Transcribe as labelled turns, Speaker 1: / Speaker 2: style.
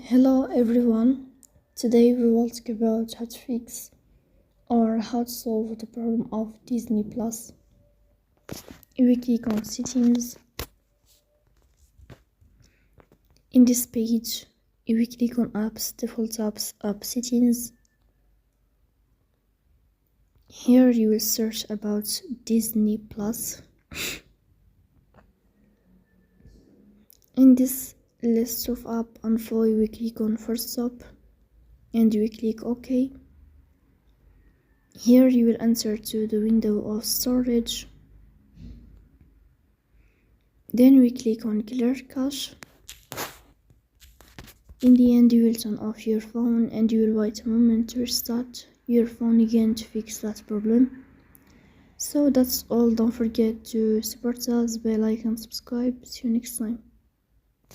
Speaker 1: Hello everyone. Today we will talk about how to fix or how to solve the problem of Disney Plus. We click on settings. In this page, we click on apps, default apps, app settings. Here you will search about Disney Plus. In this list of app info, we click on first stop and we click OK. Here you will enter to the window of storage. Then we click on clear cache. In the end, you will turn off your phone and you will wait a moment to restart your phone again to fix that problem. So that's all. Don't forget to support us by like and subscribe. See you next time.